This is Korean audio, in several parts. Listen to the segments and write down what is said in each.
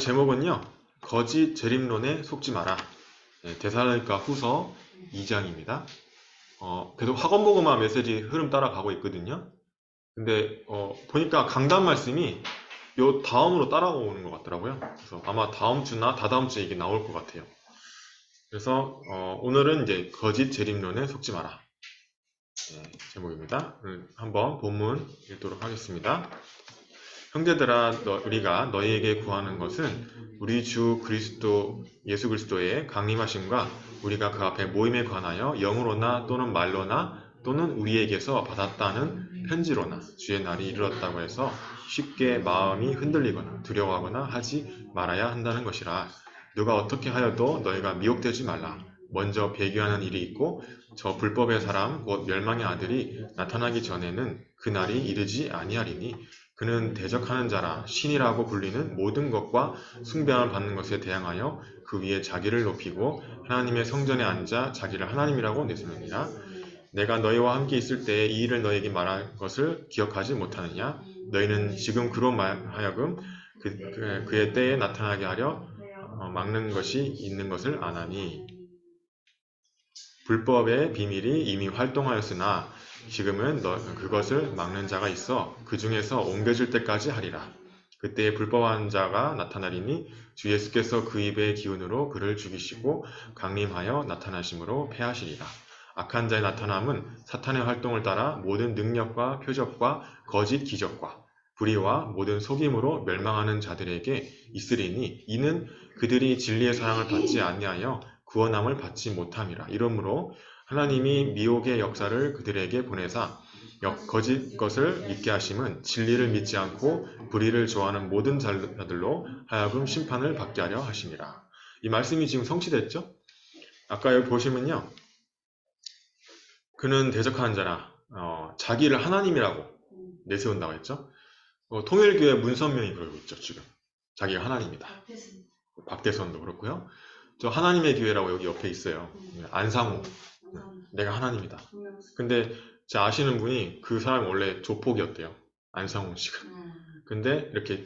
제목은요, 거짓 재림론에 속지 마라. 데살로니가 후서 2장입니다. 계속 학원보고만 메시지 흐름 따라가고 있거든요. 근데 보니까 강단 말씀이 요 다음으로 따라오는 것 같더라고요. 그래서 아마 다음 주나 다다음 주에 이게 나올 것 같아요. 그래서 오늘은 이제 거짓 재림론에 속지 마라. 제목입니다. 한번 본문 읽도록 하겠습니다. 형제들아, 우리가 너희에게 구하는 것은 우리 주 그리스도 예수 그리스도의 강림하심과 우리가 그 앞에 모임에 관하여 영으로나 또는 말로나 또는 우리에게서 받았다는 편지로나 주의 날이 이르렀다고 해서 쉽게 마음이 흔들리거나 두려워하거나 하지 말아야 한다는 것이라. 누가 어떻게 하여도 너희가 미혹되지 말라. 먼저 배교하는 일이 있고 저 불법의 사람 곧 멸망의 아들이 나타나기 전에는 그 날이 이르지 아니하리니 그는 대적하는 자라 신이라고 불리는 모든 것과 숭배함을 받는 것에 대항하여 그 위에 자기를 높이고 하나님의 성전에 앉아 자기를 하나님이라고 내세우느니라. 내가 너희와 함께 있을 때에 이 일을 너희에게 말할 것을 기억하지 못하느냐. 너희는 지금 그로 하여금 그의 때에 나타나게 하려 막는 것이 있는 것을 아나니 불법의 비밀이 이미 활동하였으나 지금은 그것을 막는 자가 있어 그 중에서 옮겨질 때까지 하리라. 그때에 불법한 자가 나타나리니 주 예수께서 그 입의 기운으로 그를 죽이시고 강림하여 나타나심으로 패하시리라. 악한 자의 나타남은 사탄의 활동을 따라 모든 능력과 표적과 거짓 기적과 불의와 모든 속임으로 멸망하는 자들에게 있으리니 이는 그들이 진리의 사랑을 받지 아니하여 구원함을 받지 못함이라. 이러므로 하나님이 미혹의 역사를 그들에게 보내사 거짓 것을 믿게 하심은 진리를 믿지 않고 불의를 좋아하는 모든 자들로 하여금 심판을 받게 하려 하심이라. 이 말씀이 지금 성취됐죠? 아까 여기 보시면요, 그는 대적하는 자라 자기를 하나님이라고 내세운다고 했죠. 통일교회 문선명이 그러고 있죠. 지금 자기가 하나님이다. 박대선도 그렇고요. 저 하나님의 교회라고 여기 옆에 있어요. 안상호. 내가 하나님이다. 근데 제 아시는 분이 그 사람이 원래 조폭이었대요. 안상호 씨가. 근데 이렇게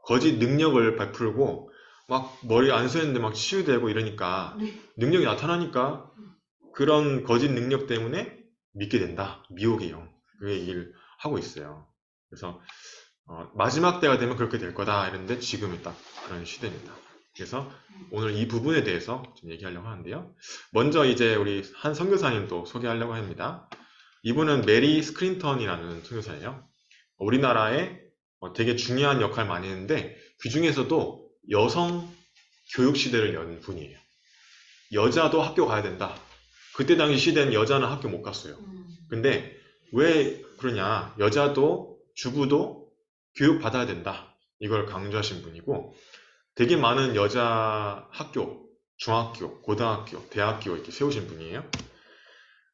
거짓 능력을 베풀고 막 머리 안 쏘였는데 막 치유되고 이러니까 능력이 나타나니까 그런 거짓 능력 때문에 믿게 된다. 미혹의 영. 그 얘기를 하고 있어요. 그래서 마지막 때가 되면 그렇게 될 거다 이랬는데 지금이 딱 그런 시대입니다. 그래서 오늘 이 부분에 대해서 좀 얘기하려고 하는데요. 먼저 이제 우리 한 선교사님도 소개하려고 합니다. 이분은 메리 스크린턴이라는 선교사예요. 우리나라에 되게 중요한 역할을 많이 했는데 그 중에서도 여성 교육 시대를 연 분이에요. 여자도 학교 가야 된다. 그때 당시 시대는 여자는 학교 못 갔어요. 근데 왜 그러냐? 여자도 주부도 교육 받아야 된다. 이걸 강조하신 분이고 되게 많은 여자 학교, 중학교, 고등학교, 대학교 이렇게 세우신 분이에요.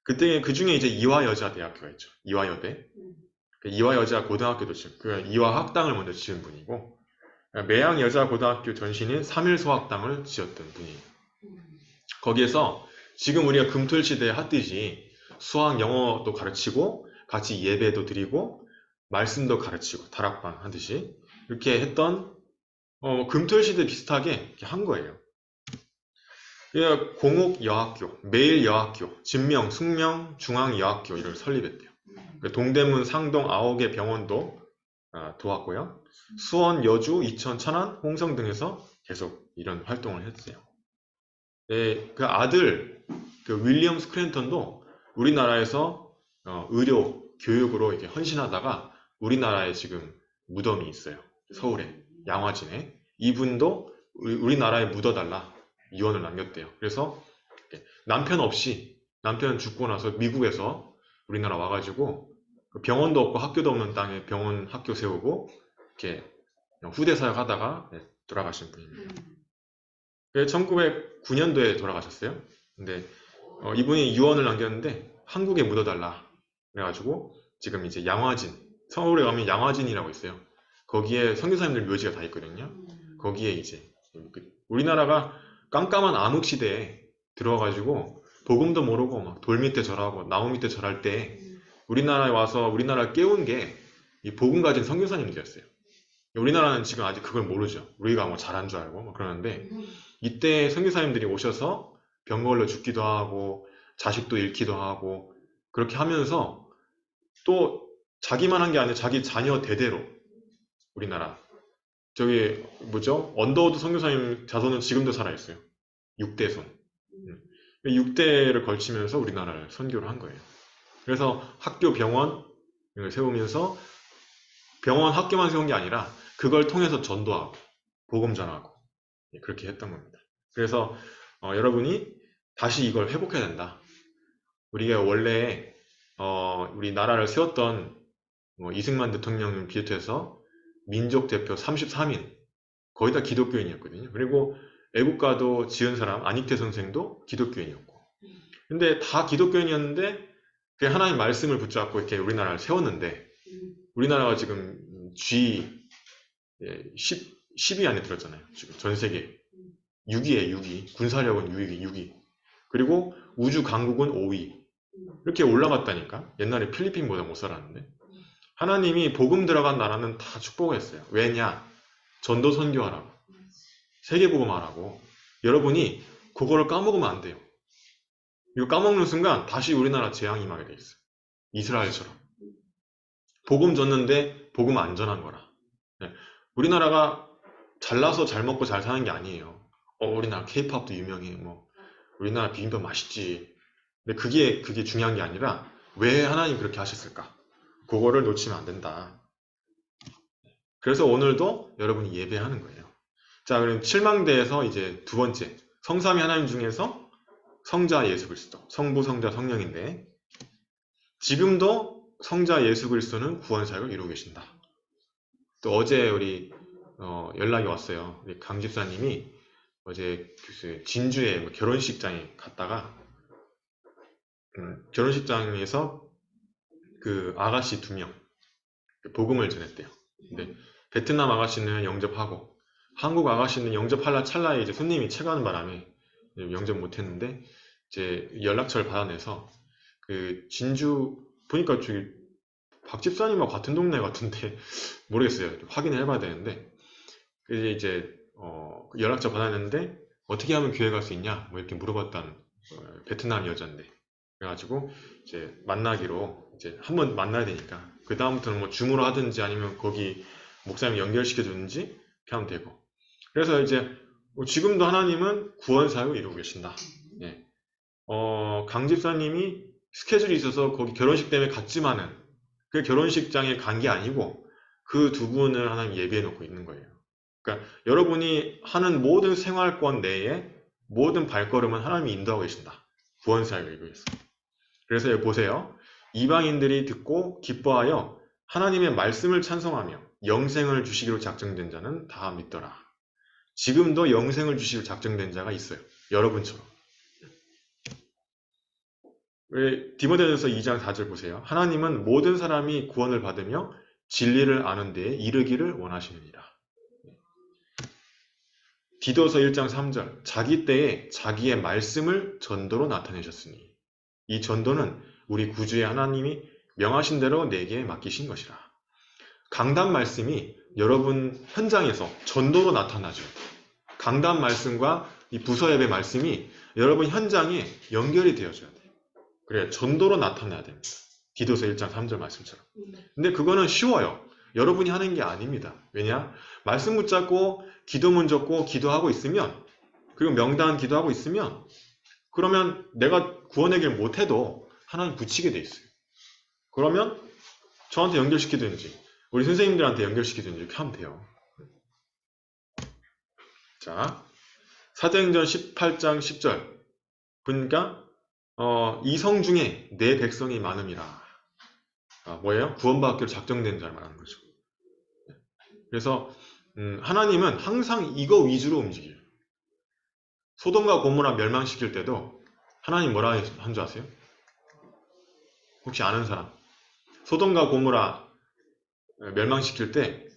그때 그 중에 이제 이화여자대학교가 있죠. 이화여대. 이화여자 고등학교도 지금 그 이화학당을 먼저 지은 분이고 매양여자고등학교 전신인 3.1소학당을 지었던 분이에요. 거기에서 지금 우리가 금토일시대에 하듯이 수학, 영어도 가르치고 같이 예배도 드리고 말씀도 가르치고 다락방 하듯이 이렇게 했던 금토일시대 비슷하게 이렇게 한 거예요. 공옥여학교, 매일여학교, 진명, 숙명, 중앙여학교 이를 설립했대요. 동대문, 상동 9개 병원도 도왔고요. 수원, 여주, 이천, 천안, 홍성 등에서 계속 이런 활동을 했어요. 네, 그 아들 그 윌리엄 스크랜턴도 우리나라에서 의료, 교육으로 이렇게 헌신하다가 우리나라에 지금 무덤이 있어요. 서울에, 양화진에. 이분도 우리나라에 묻어달라 유언을 남겼대요. 그래서 남편 없이 남편 죽고 나서 미국에서 우리나라 와가지고 병원도 없고 학교도 없는 땅에 병원 학교 세우고 이렇게 후대 사역하다가 돌아가신 분입니다. 1909년도에 돌아가셨어요. 근데 이분이 유언을 남겼는데 한국에 묻어달라 그래가지고 지금 이제 양화진, 서울에 가면 양화진이라고 있어요. 거기에 선교사님들 묘지가 다 있거든요. 거기에 이제 우리나라가 깜깜한 암흑 시대에 들어가지고 복음도 모르고 막 돌 밑에 절하고 나무 밑에 절할 때 우리나라에 와서 우리나라를 깨운 게 이 복음 가진 선교사님들이었어요. 우리나라는 지금 아직 그걸 모르죠. 우리가 뭐 잘한 줄 알고 뭐 그러는데 이때 선교사님들이 오셔서 병 걸려 죽기도 하고 자식도 잃기도 하고 그렇게 하면서 또 자기만 한 게 아니라 자기 자녀 대대로 우리나라 저기 뭐죠? 언더우드 선교사님 자손은 지금도 살아있어요. 6대손. 6대를 걸치면서 우리나라를 선교를 한 거예요. 그래서 학교 병원을 세우면서 병원 학교만 세운 게 아니라 그걸 통해서 전도하고 복음 전하고 그렇게 했던 겁니다. 그래서 여러분이 다시 이걸 회복해야 된다. 우리가 원래 우리 나라를 세웠던 이승만 대통령을 비롯해서 민족 대표 33인 거의 다 기독교인이었거든요. 그리고 애국가도 지은 사람 안익태 선생도 기독교인이었고 근데 다 기독교인이었는데 그 하나님 말씀을 붙잡고 이렇게 우리나라를 세웠는데 우리나라가 지금 G10위 안에 들었잖아요. 지금 전 세계 6위에 6위, 군사력은 6위, 그리고 우주 강국은 5위. 이렇게 올라갔다니까. 옛날에 필리핀보다 못 살았는데. 하나님이 복음 들어간 나라는 다 축복했어요. 왜냐? 전도 선교하라고. 세계 복음하라고. 여러분이 그거를 까먹으면 안 돼요. 이거 까먹는 순간 다시 우리나라 재앙이 임하게 돼 있어요. 이스라엘처럼. 복음 줬는데 복음 안 전한 거라. 네. 우리나라가 잘나서 잘 먹고 잘 사는 게 아니에요. 우리나라 케이팝도 유명해. 뭐 우리나라 비빔밥 맛있지. 근데 그게 중요한 게 아니라 왜 하나님 그렇게 하셨을까? 그거를 놓치면 안 된다. 그래서 오늘도 여러분이 예배하는 거예요. 자, 그럼 칠망대에서 이제 두 번째 성삼위 하나님 중에서 성자 예수 그리스도, 성부, 성자, 성령인데 지금도 성자 예수 그리스도는 구원 사역을 이루고 계신다. 또 어제 우리 연락이 왔어요. 우리 강 집사님이 어제 진주에 결혼식장에 갔다가 결혼식장에서 그 아가씨 2명 복음을 전했대요. 근데 베트남 아가씨는 영접하고 한국 아가씨는 영접하려 찰나에 이제 손님이 체가는 바람에 영접 못했는데 이제 연락처를 받아내서 그 진주 보니까 저기 박 집사님하고 같은 동네 같은데 모르겠어요. 확인을 해봐야 되는데 이제 연락처 받았는데 어떻게 하면 교회 갈 수 있냐 뭐 이렇게 물어봤다는 베트남 여자인데 그래가지고 이제 만나기로 이제 한번 만나야 되니까 그 다음부터는 뭐 줌으로 하든지 아니면 거기 목사님 연결시켜 주든지 이렇게 하면 되고 그래서 이제 지금도 하나님은 구원 사역을 이루고 계신다. 예. 강 집사님이 스케줄이 있어서 거기 결혼식 때문에 갔지만은 그 결혼식장에 간 게 아니고 그 두 분을 하나님 예배해 놓고 있는 거예요. 그러니까 여러분이 하는 모든 생활권 내에 모든 발걸음은 하나님이 인도하고 계신다. 구원 사역을 이루고 있어요. 그래서 여기 보세요. 이방인들이 듣고 기뻐하여 하나님의 말씀을 찬송하며 영생을 주시기로 작정된 자는 다 믿더라. 지금도 영생을 주시기로 작정된 자가 있어요. 여러분처럼. 디모데전서 2장 4절 보세요. 하나님은 모든 사람이 구원을 받으며 진리를 아는 데에 이르기를 원하시느니라. 디도서 1장 3절 자기 때에 자기의 말씀을 전도로 나타내셨으니 이 전도는 우리 구주의 하나님이 명하신 대로 내게 맡기신 것이라. 강단 말씀이 여러분 현장에서 전도로 나타나죠. 강단 말씀과 이 부서 예배 말씀이 여러분 현장에 연결이 되어져야 돼요. 그래 전도로 나타나야 됩니다. 디도서 1장 3절 말씀처럼. 근데 그거는 쉬워요. 여러분이 하는 게 아닙니다. 왜냐? 말씀 붙잡고 기도문 적고 기도하고 있으면 그리고 명단 기도하고 있으면 그러면 내가 구원의 길 못해도 하나님 붙이게 돼 있어요. 그러면 저한테 연결시키든지 우리 선생님들한테 연결시키든지 이렇게 하면 돼요. 자, 사도행전 18장 10절 그러니까 이 성 중에 내 백성이 많음이라. 뭐예요? 구원받기로 작정된 자를 말하는 거죠. 그래서 하나님은 항상 이거 위주로 움직여요. 소돔과 고모라 멸망시킬 때도 하나님 뭐라 한 줄 아세요? 혹시 아는 사람? 소돔과 고모라 멸망시킬 때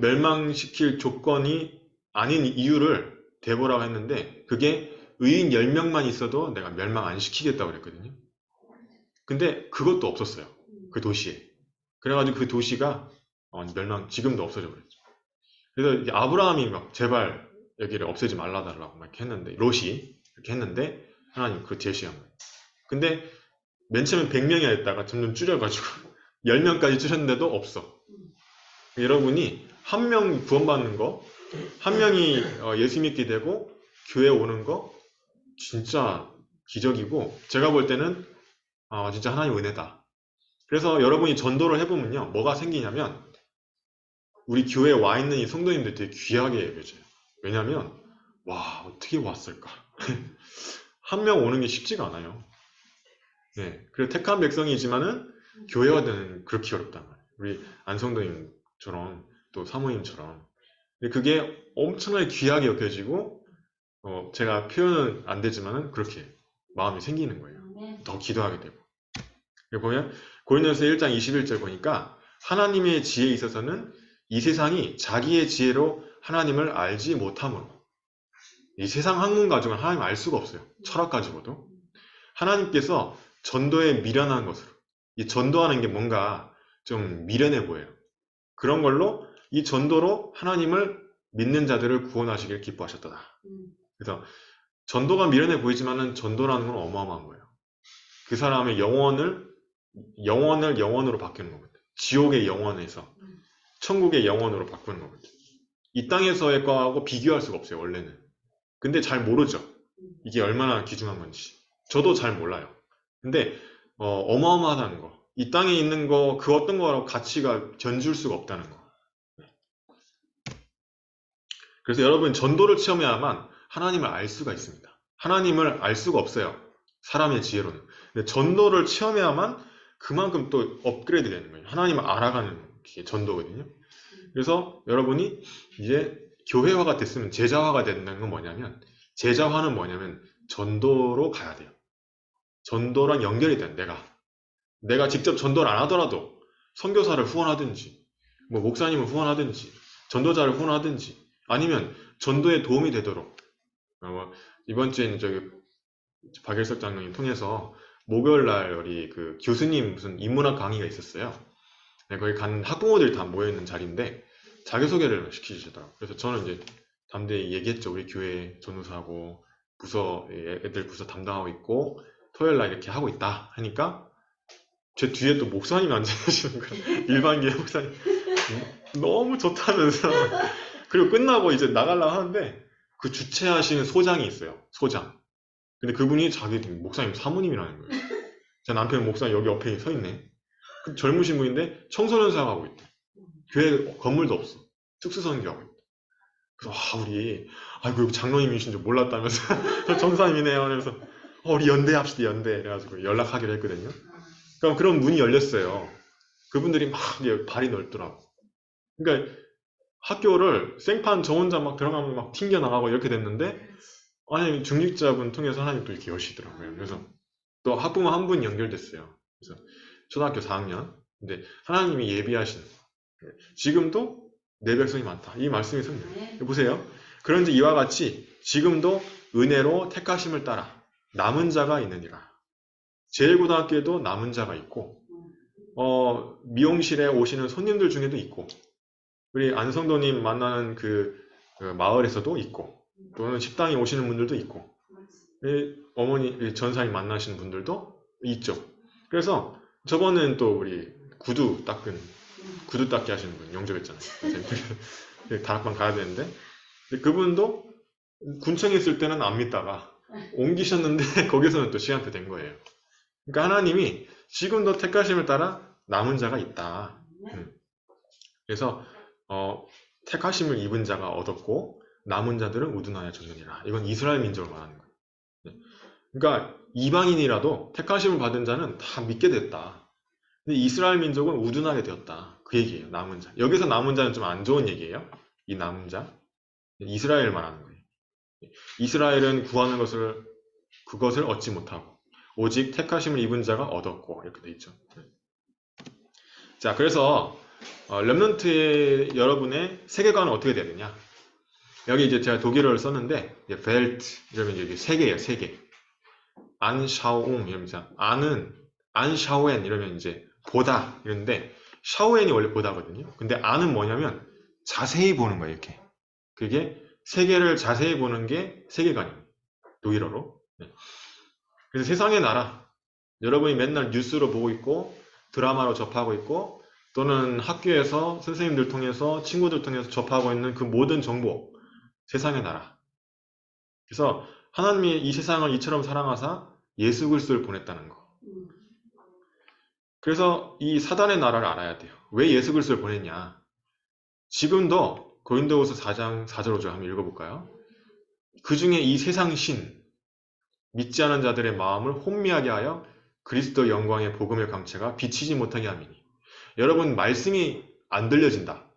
멸망시킬 조건이 아닌 이유를 대보라고 했는데 그게 의인 10명만 있어도 내가 멸망 안 시키겠다고 그랬거든요. 근데 그것도 없었어요. 그 도시에. 그래가지고 그 도시가 멸망, 지금도 없어져 버렸죠. 그래서 이제 아브라함이 막 제발 여기를 없애지 말라달라고 막 이렇게 했는데, 롯이 이렇게 했는데, 하나님 그거 제시한 거예요. 근데 맨 처음에 100명이나 했다가 점점 줄여가지고 10명까지 줄였는데도 없어. 여러분이 한 명 구원받는 거, 한 명이 예수 믿게 되고 교회 오는 거 진짜 기적이고, 제가 볼 때는 진짜 하나님 은혜다. 그래서 여러분이 전도를 해보면요, 뭐가 생기냐면 우리 교회에 와 있는 이 성도님들 되게 귀하게 여겨져요. 왜냐면 와, 어떻게 왔을까? 한 명 오는 게 쉽지가 않아요. 네, 그리고 택한 백성이지만은 교회화되는 그렇게 어렵단 말이에요. 우리 안성도님처럼 또 사모님처럼. 근데 그게 엄청나게 귀하게 여겨지고, 제가 표현은 안 되지만은 그렇게 마음이 생기는 거예요. 더 기도하게 되고. 여기 보면 고린도서 1장 21절 보니까 하나님의 지혜에 있어서는 이 세상이 자기의 지혜로 하나님을 알지 못함으로, 이 세상 학문 가지고는 하나님을 알 수가 없어요. 철학 가지고도. 하나님께서 전도에 미련한 것으로, 이 전도하는 게 뭔가 좀 미련해 보여요. 그런 걸로 이 전도로 하나님을 믿는 자들을 구원하시길 기뻐하셨다. 그래서 전도가 미련해 보이지만은 전도라는 건 어마어마한 거예요. 그 사람의 영혼을 영원으로 바꾸는 거거든요. 지옥의 영혼에서 천국의 영혼으로 바꾸는 거거든요. 이 땅에서의 거하고 비교할 수가 없어요, 원래는. 근데 잘 모르죠. 이게 얼마나 귀중한 건지. 저도 잘 몰라요. 근데 어마어마하다는 거. 이 땅에 있는 거, 그 어떤 거라고 가치가 견줄 수가 없다는 거. 그래서 여러분 전도를 체험해야만 하나님을 알 수가 있습니다. 하나님을 알 수가 없어요, 사람의 지혜로는. 근데 전도를 체험해야만 그만큼 또 업그레이드 되는 거예요. 하나님을 알아가는 게 전도거든요. 그래서 여러분이 이제 교회화가 됐으면 제자화가 된다는 건 뭐냐면, 제자화는 뭐냐면 전도로 가야 돼요. 전도랑 연결이 돼요. 내가 직접 전도를 안 하더라도 선교사를 후원하든지, 뭐 목사님을 후원하든지, 전도자를 후원하든지, 아니면 전도에 도움이 되도록, 이번 주에는 저기 박일석 장로님 통해서 목요일 날 우리 그 교수님 무슨 인문학 강의가 있었어요. 네, 거기 간 학부모들이 다 모여있는 자리인데 자기소개를 시키시더라고요. 그래서 저는 이제 담대히 얘기했죠. 우리 교회 전도사하고 부서, 애들 부서 담당하고 있고 토요일 날 이렇게 하고 있다 하니까 제 뒤에 또 목사님이 앉아 계시는 거예요. 일반계 목사님. 너무 좋다면서. 그리고 끝나고 이제 나가려고 하는데 그 주최하시는 소장이 있어요. 소장. 근데 그분이 자기 목사님 사모님이라는 거예요. 제 남편 목사님 여기 옆에 서 있네. 그 젊으신 분인데 청소년 사역하고 있대. 교회 건물도 없어. 특수선교하고 있대. 그래서 우리 아이고 장로님이신 줄 몰랐다면서 전사님이네요. 그래서 우리 연대합시다, 연대. 그래가지고 연락하기로 했거든요. 그럼 그런 문이 열렸어요. 그분들이 막 발이 넓더라고. 그러니까 학교를 생판 저 혼자 막 들어가면 막 튕겨나가고 이렇게 됐는데, 아니 중직자분 통해서 하나님 또 이렇게 여시더라고요. 그래서 또 학부모 한 분 연결됐어요. 그래서 초등학교 4학년. 근데 하나님이 예비하신, 지금도 내 백성이 많다, 이 말씀이 성경. 보세요. 그런지 이와 같이 지금도 은혜로 택하심을 따라 남은 자가 있느니라. 제일고등학교에도 남은 자가 있고, 미용실에 오시는 손님들 중에도 있고, 우리 안성도님 만나는 그 마을에서도 있고, 또는 식당에 오시는 분들도 있고, 어머니 전사님 만나시는 분들도 있죠. 그래서 저번엔 또 우리 구두 닦기 하시는 분 영접했잖아요. 다락방 가야 되는데, 그분도 군청에 있을 때는 안 믿다가 옮기셨는데 거기서는 또 시간표 된 거예요. 그러니까 하나님이 지금도 택하심을 따라 남은 자가 있다. 그래서 택하심을 입은 자가 얻었고 남은 자들은 우둔하여 졌느니라. 이건 이스라엘 민족을 말하는 거예요. 그러니까 이방인이라도 택하심을 받은 자는 다 믿게 됐다. 근데 이스라엘 민족은 우둔하게 되었다. 그 얘기예요. 남은 자. 여기서 남은 자는 좀 안 좋은 얘기예요. 이 남은 자. 이스라엘 말하는 거예요. 이스라엘은 구하는 그것을 얻지 못하고 오직 택하심을 입은 자가 얻었고, 이렇게 돼 있죠. 자, 그래서 렘넌트의 여러분의 세계관은 어떻게 돼야 되냐? 여기 이제 제가 독일어를 썼는데 벨트 이러면 여기 세계예요. 세계. 안샤움 이러면서 안샤웬 이러면 이제 보다 이런데, 샤오엔이 원래 보다거든요. 근데 안은 뭐냐면 자세히 보는 거예요. 이렇게. 그게 세계를 자세히 보는 게 세계관입니다. 독일어로. 네. 그래서 세상의 나라, 여러분이 맨날 뉴스로 보고 있고 드라마로 접하고 있고 또는 학교에서 선생님들 통해서 친구들 통해서 접하고 있는 그 모든 정보, 세상의 나라. 그래서 하나님이 이 세상을 이처럼 사랑하사 예수 그리스도를 보냈다는 거. 그래서 이 사단의 나라를 알아야 돼요. 왜 예수 그리스도를 보냈냐? 지금도 고린도후서 4장 4절 5절 한번 읽어볼까요? 그 중에 이 세상 신, 믿지 않은 자들의 마음을 혼미하게 하여 그리스도 영광의 복음의 광채가 비치지 못하게 함이니. 여러분 말씀이 안 들려진다.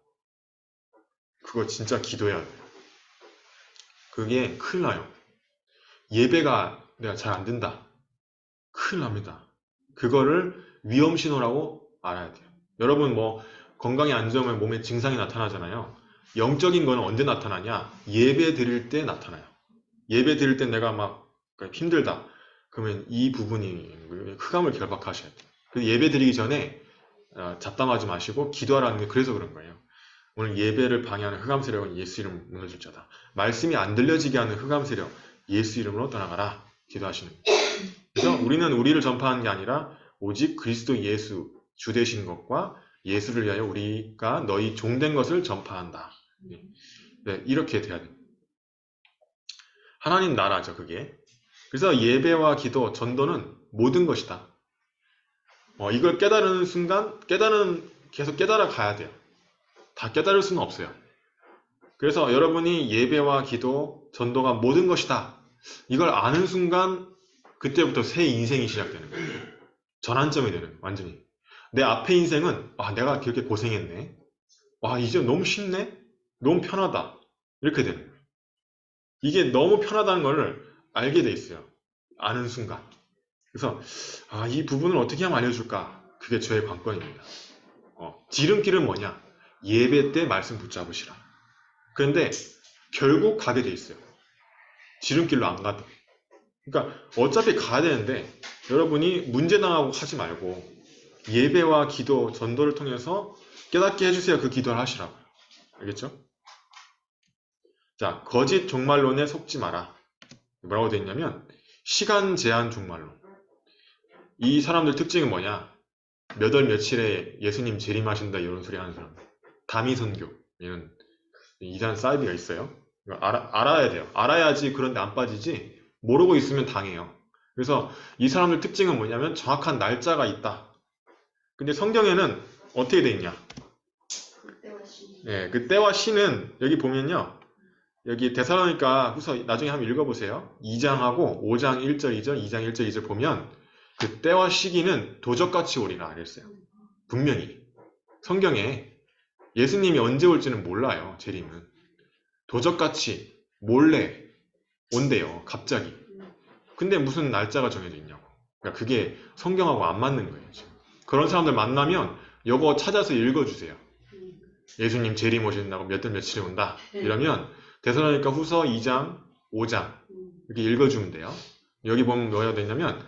그거 진짜 기도해야 돼요. 그게 큰일 나요. 예배가 내가 잘 안 된다. 큰일 납니다. 그거를 위험신호라고 알아야 돼요. 여러분 뭐 건강이 안 좋으면 몸에 증상이 나타나잖아요. 영적인 거는 언제 나타나냐? 예배 드릴 때 나타나요. 예배 드릴 때 내가 막 힘들다. 그러면 이 부분이 흑암을 결박하셔야 돼요. 그래서 예배 드리기 전에 잡담하지 마시고 기도하라는 게 그래서 그런 거예요. 오늘 예배를 방해하는 흑암 세력은 예수 이름 무너질 자다. 말씀이 안 들려지게 하는 흑암 세력 예수 이름으로 떠나가라. 기도하시는 거예요. 그래서 우리는 우리를 전파하는 게 아니라 오직 그리스도 예수 주 되신 것과 예수를 위하여 우리가 너희 종된 것을 전파한다. 네, 이렇게 돼야 됩니다. 하나님 나라죠, 그게. 그래서 예배와 기도, 전도는 모든 것이다. 이걸 깨달은 순간, 계속 깨달아 가야 돼요. 다 깨달을 수는 없어요. 그래서 여러분이 예배와 기도, 전도가 모든 것이다. 이걸 아는 순간, 그때부터 새 인생이 시작되는 거예요. 전환점이 되는 거예요, 완전히. 내 앞에 인생은, 내가 그렇게 고생했네. 이제 너무 쉽네? 너무 편하다. 이렇게 되는 거예요. 이게 너무 편하다는 걸 알게 돼 있어요. 아는 순간. 그래서 이 부분을 어떻게 하면 알려줄까? 그게 저의 관건입니다. 지름길은 뭐냐? 예배 때 말씀 붙잡으시라. 그런데 결국 가게 돼 있어요. 지름길로 안 가도. 그러니까 어차피 가야 되는데 여러분이 문제당하고 하지 말고 예배와 기도, 전도를 통해서 깨닫게 해주세요. 그 기도를 하시라고요. 알겠죠? 자, 거짓 종말론에 속지 마라. 뭐라고 되어 있냐면 시간 제한 종말론. 이 사람들 특징은 뭐냐? 몇 월 며칠에 예수님 재림하신다 이런 소리 하는 사람. 다미선교 이런 이상한 사이비가 있어요. 알아야 돼요. 알아야지 그런데 안 빠지지 모르고 있으면 당해요. 그래서 이 사람들 특징은 뭐냐면 정확한 날짜가 있다. 근데 성경에는 어떻게 돼 있냐? 네, 그 때와 시는 여기 보면요. 여기 데살로니가 후서 나중에 한번 읽어보세요. 2장하고 5장 1절 2절, 2장 1절 2절 보면 그 때와 시기는 도적같이 오리라 그랬어요. 분명히 성경에 예수님이 언제 올지는 몰라요. 재림은 도적같이 몰래 온대요. 갑자기. 근데 무슨 날짜가 정해져 있냐고. 그러니까 그게 성경하고 안 맞는 거예요. 지금. 그런 사람들 만나면 이거 찾아서 읽어주세요. 예수님 재림 오신다고 몇 월 며칠에 온다. 이러면 데살로니가 후서 2장, 5장 이렇게 읽어주면 돼요. 여기 보면 뭐가 되냐면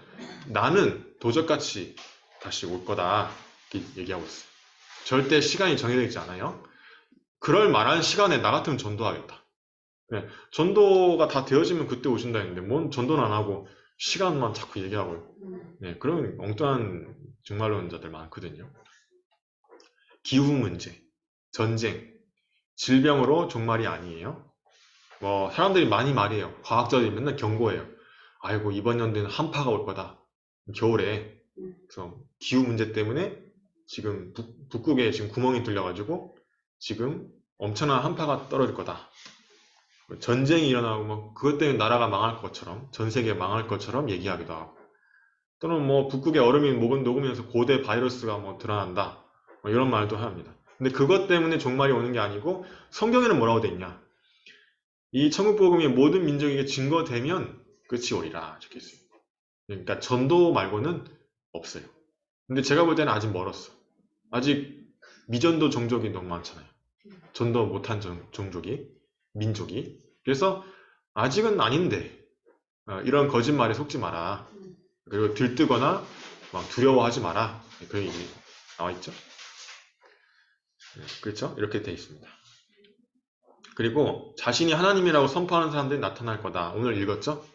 나는 도적같이 다시 올 거다 이렇게 얘기하고 있어요. 절대 시간이 정해져 있지 않아요. 그럴 만한 시간에 나 같으면 전도하겠다. 네, 전도가 다 되어지면 그때 오신다 했는데 뭔 전도는 안 하고 시간만 자꾸 얘기하고 네, 그런 엉뚱한 종말론자들 많거든요. 기후 문제, 전쟁, 질병으로 종말이 아니에요. 사람들이 많이 말해요. 과학자들이 맨날 경고해요. 아이고 이번 연도에는 한파가 올 거다. 겨울에. 그래서 기후 문제 때문에 지금 북극에 지금 구멍이 뚫려가지고 지금 엄청난 한파가 떨어질 거다. 전쟁이 일어나고 그것 때문에 나라가 망할 것처럼 전 세계 망할 것처럼 얘기하기도 하고 또는 북극에 얼음이 녹으면서 고대 바이러스가 드러난다. 이런 말도 합니다. 근데 그것 때문에 종말이 오는 게 아니고 성경에는 뭐라고 돼 있냐? 이 천국복음이 모든 민족에게 증거되면 끝이 오리라 적혀 있습니다. 그러니까 전도 말고는 없어요. 근데 제가 볼 때는 아직 멀었어. 아직 미전도 종족이 너무 많잖아요. 전도 못한 종족이, 민족이. 그래서 아직은 아닌데 이런 거짓말에 속지 마라. 그리고 들뜨거나 두려워하지 마라. 그런 얘기 나와 있죠. 그렇죠? 이렇게 돼 있습니다. 그리고 자신이 하나님이라고 선포하는 사람들이 나타날 거다. 오늘 읽었죠?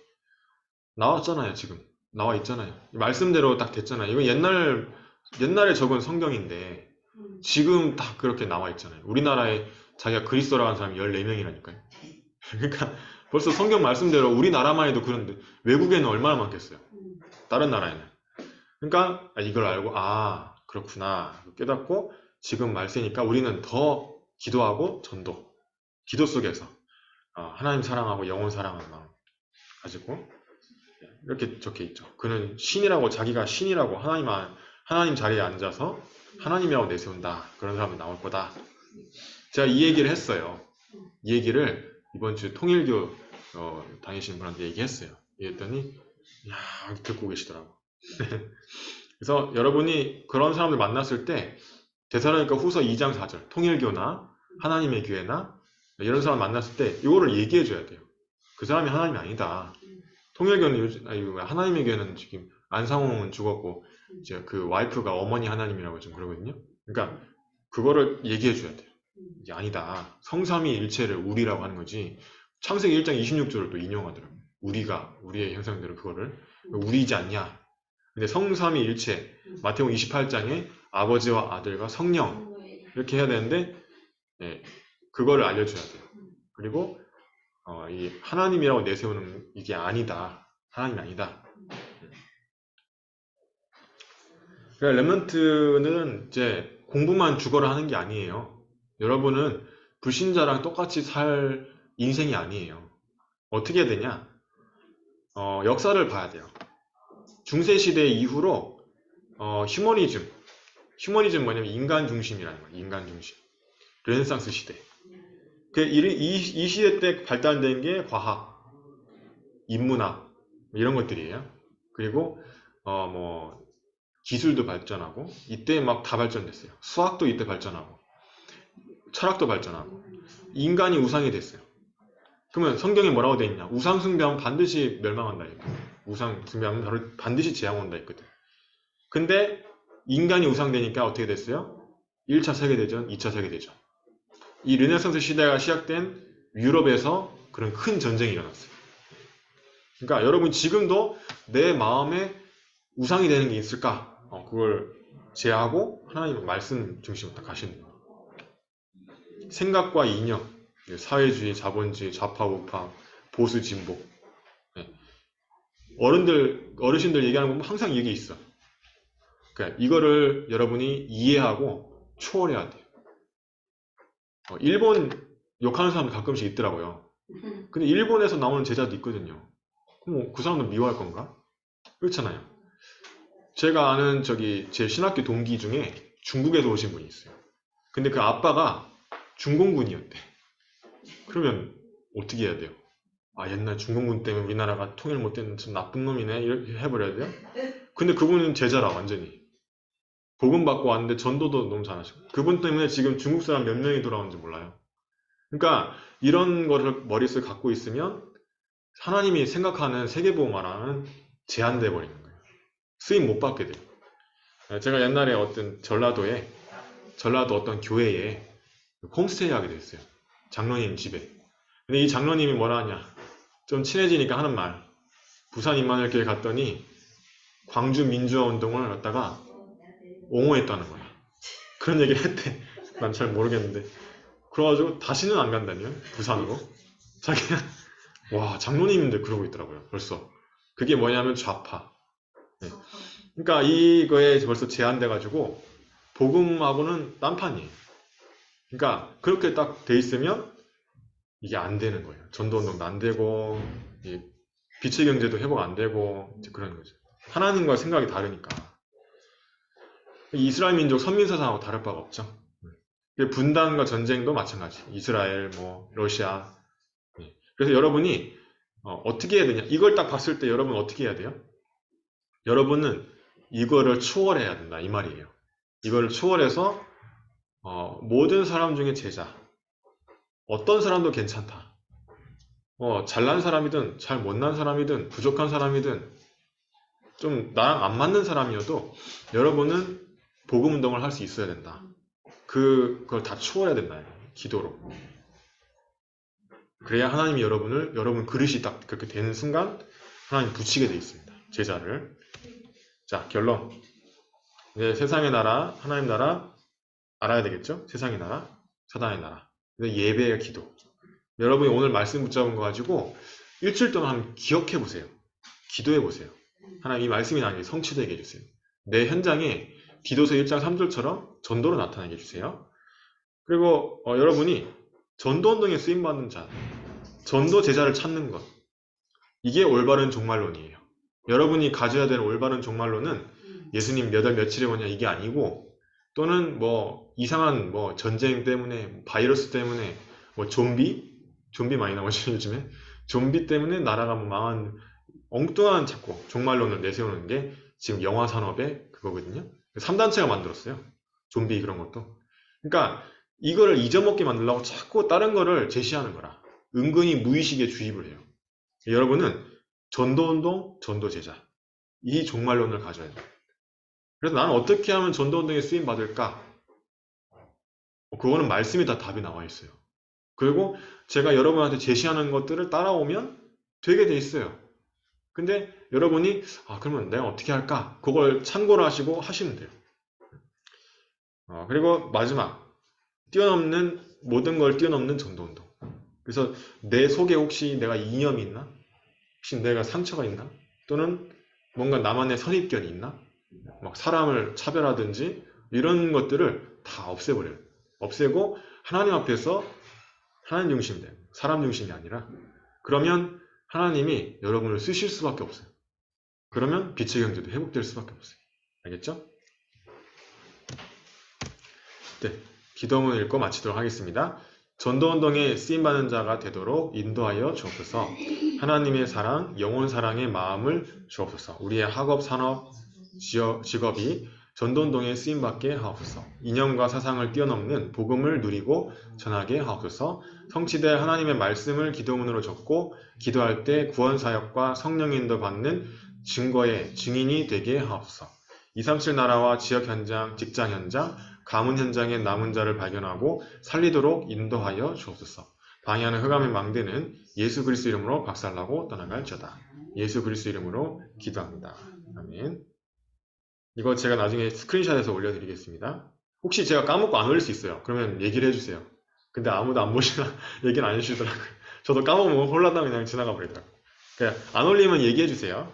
나왔잖아요, 지금. 나와 있잖아요. 말씀대로 딱 됐잖아요. 이건 옛날에 적은 성경인데, 지금 딱 그렇게 나와 있잖아요. 우리나라에 자기가 그리스도라고 하는 사람이 14명이라니까요. 그러니까 벌써 성경 말씀대로 우리나라만 해도 그런데 외국에는 얼마나 많겠어요. 다른 나라에는. 그러니까 이걸 알고 그렇구나 깨닫고 지금 말세니까 우리는 더 기도하고 전도, 기도 속에서 하나님 사랑하고 영혼 사랑하는 마음 가지고 이렇게 적혀 있죠. 그는 신이라고, 자기가 신이라고 하나님 자리에 앉아서 하나님이라고 내세운다. 그런 사람이 나올 거다. 제가 이 얘기를 했어요. 이 얘기를 이번 주 통일교 다니시는 분한테 얘기했어요. 얘기했더니 듣고 계시더라고. 그래서 여러분이 그런 사람들 만났을 때 데살로니가 후서 2장 4절 통일교나 하나님의 교회나 이런 사람 만났을 때 이거를 얘기해 줘야 돼요. 그 사람이 하나님이 아니다. 통일교는 하나님의 교회는 지금 안상홍은 죽었고 이제 그 와이프가 어머니 하나님이라고 지금 그러거든요. 그러니까 그거를 얘기해 줘야 돼요. 이게 아니다. 성삼위 일체를 우리라고 하는 거지. 창세기 1장 26절을 또 인용하더라고요. 우리의 형상대로 그거를 우리이지 않냐. 근데 성삼위 일체 마태복음 28장에 아버지와 아들과 성령 이렇게 해야 되는데 그거를 알려줘야 돼요. 그리고 이 하나님이라고 내세우는 이게 아니다. 하나님이 아니다. 그러니까 렘넌트는 이제 공부만 죽어라 하는 게 아니에요. 여러분은 불신자랑 똑같이 살 인생이 아니에요. 어떻게 해야 되냐? 역사를 봐야 돼요. 중세시대 이후로 휴머니즘 뭐냐면 인간 중심이라는 거예요. 인간 중심. 르네상스 시대. 이 시대 때 발달된 게 과학, 인문학 이런 것들이에요. 그리고 기술도 발전하고 이때 막 다 발전됐어요. 수학도 이때 발전하고 철학도 발전하고 인간이 우상이 됐어요. 그러면 성경에 뭐라고 되어 있냐? 우상 숭배하면 반드시 멸망한다. 우상 숭배하면 반드시 재앙 온다 했거든. 근데 인간이 우상되니까 어떻게 됐어요? 1차 세계대전, 2차 세계대전. 이 르네상스 시대가 시작된 유럽에서 그런 큰 전쟁이 일어났어요. 그러니까 여러분 지금도 내 마음에 우상이 되는 게 있을까? 그걸 제하고 하나님 말씀 중심으로 딱 가시는 거예요. 생각과 이념, 사회주의, 자본주의, 좌파, 우파, 보수, 진보. 어르신들 얘기하는 거 보면 항상 얘기 있어. 그러니까 이거를 여러분이 이해하고 초월해야 돼요. 일본 욕하는 사람 가끔씩 있더라고요. 근데 일본에서 나오는 제자도 있거든요. 그럼 그 사람도 미워할 건가? 그렇잖아요. 제가 아는 제 신학교 동기 중에 중국에서 오신 분이 있어요. 근데 그 아빠가 중공군이었대. 그러면 어떻게 해야 돼요? 옛날 중공군 때문에 우리나라가 통일 못된 참 나쁜 놈이네 이렇게 해버려야 돼요? 근데 그분은 제자라 완전히. 복음 받고 왔는데 전도도 너무 잘하시고 그분 때문에 지금 중국 사람 몇 명이 돌아오는지 몰라요. 그러니까 이런 거를 머릿속에 갖고 있으면 하나님이 생각하는 세계보험화라는 제한돼 버리는 거예요. 쓰임 못 받게 돼요. 제가 옛날에 어떤 전라도 어떤 교회에 홈스테이 하게 됐어요. 장로님 집에. 근데 이 장로님이 뭐라 하냐? 좀 친해지니까 하는 말. 부산 임마누엘교회 갔더니 광주 민주화 운동을 갖다가 옹호했다는 거야. 그런 얘기를 했대. 난 잘 모르겠는데. 그래가지고 다시는 안 간다며 부산으로. 자기가 와 장로님인데 그러고 있더라고요. 벌써. 그게 뭐냐면 좌파. 네. 그러니까 이거에 벌써 제한돼가지고 복음하고는 딴판이에요. 그러니까 그렇게 딱 돼 있으면 이게 안 되는 거예요. 전도운동도 안 되고 빛의 경제도 회복 안 되고 이제 그런 거죠. 하나님과 생각이 다르니까. 이스라엘 민족 선민사상하고 다를 바가 없죠. 분단과 전쟁도 마찬가지. 이스라엘, 러시아. 그래서 여러분이 어떻게 해야 되냐? 이걸 딱 봤을 때 여러분 어떻게 해야 돼요? 여러분은 이거를 초월해야 된다 이 말이에요. 이거를 초월해서 모든 사람 중에 제자. 어떤 사람도 괜찮다. 잘난 사람이든 잘 못난 사람이든 부족한 사람이든 좀 나랑 안 맞는 사람이어도 여러분은 복음 운동을 할 수 있어야 된다. 그걸 다 추월해야 된다. 기도로. 그래야 하나님이 여러분 그릇이 딱 그렇게 되는 순간 하나님 붙이게 돼 있습니다. 제자를. 자, 결론. 이제 세상의 나라, 하나님 나라 알아야 되겠죠? 세상의 나라, 사단의 나라. 예배의 기도. 여러분이 오늘 말씀 붙잡은 거 가지고 일주일 동안 한번 기억해 보세요. 기도해 보세요. 하나님 이 말씀이 나에게 성취되게 해주세요. 내 현장에 디도서 1장 3절처럼 전도로 나타나게 해주세요. 그리고 여러분이 전도운동에 쓰임받는 자, 전도 제자를 찾는 것, 이게 올바른 종말론이에요. 여러분이 가져야 되는 올바른 종말론은 예수님 몇 월 며칠에 오냐 이게 아니고, 또는 뭐 이상한 뭐 전쟁 때문에, 바이러스 때문에, 뭐 좀비 많이 나오죠 요즘에. 좀비 때문에 나라가 뭐 망한 엉뚱한 자꾸 종말론을 내세우는 게 지금 영화 산업의 그거거든요. 3단체가 만들었어요. 좀비 그런 것도. 그러니까 이거를 잊어먹게 만들려고 자꾸 다른 거를 제시하는 거라. 은근히 무의식에 주입을 해요. 여러분은 전도운동, 전도제자, 이 종말론을 가져야 돼요. 그래서 나는 어떻게 하면 전도운동에 쓰임받을까? 그거는 말씀이 다 답이 나와 있어요. 그리고 제가 여러분한테 제시하는 것들을 따라오면 되게 돼 있어요. 근데 여러분이 그러면 내가 어떻게 할까? 그걸 참고를 하시고 하시면 돼요. 그리고 마지막, 모든 걸 뛰어넘는 전도운동. 그래서 내 속에 혹시 내가 이념이 있나? 혹시 내가 상처가 있나? 또는 뭔가 나만의 선입견이 있나? 막 사람을 차별하든지 이런 것들을 다 없애버려요. 없애고 하나님 앞에서 하나님 중심이 돼요. 사람 중심이 아니라. 그러면 하나님이 여러분을 쓰실 수밖에 없어요. 그러면 빛의 경제도 회복될 수밖에 없어요. 알겠죠? 네, 기도문 읽고 마치도록 하겠습니다. 전도운동에 쓰임받는 자가 되도록 인도하여 주옵소서. 하나님의 사랑, 영혼 사랑의 마음을 주옵소서. 우리의 학업, 산업, 직업이 전도운동에 쓰임받게 하옵소서. 이념과 사상을 뛰어넘는 복음을 누리고 전하게 하옵소서. 성취될 하나님의 말씀을 기도문으로 적고 기도할 때 구원사역과 성령 인도 받는 증거의 증인이 되게 하옵소서. 237 나라와 지역 현장, 직장 현장, 가문 현장에 남은 자를 발견하고 살리도록 인도하여 주옵소서. 방해하는 흑암의 망대는 예수 그리스도 이름으로 박살나고 떠나갈지어다. 예수 그리스도 이름으로 기도합니다. 아멘. 이거 제가 나중에 스크린샷해서 올려드리겠습니다. 혹시 제가 까먹고 안 올릴 수 있어요. 그러면 얘기를 해주세요. 근데 아무도 안 보시나 얘기는 안 해주시더라고요. 저도 까먹으면 홀라당 그냥 지나가 버리더라고요. 그러니까 안 올리면 얘기해주세요.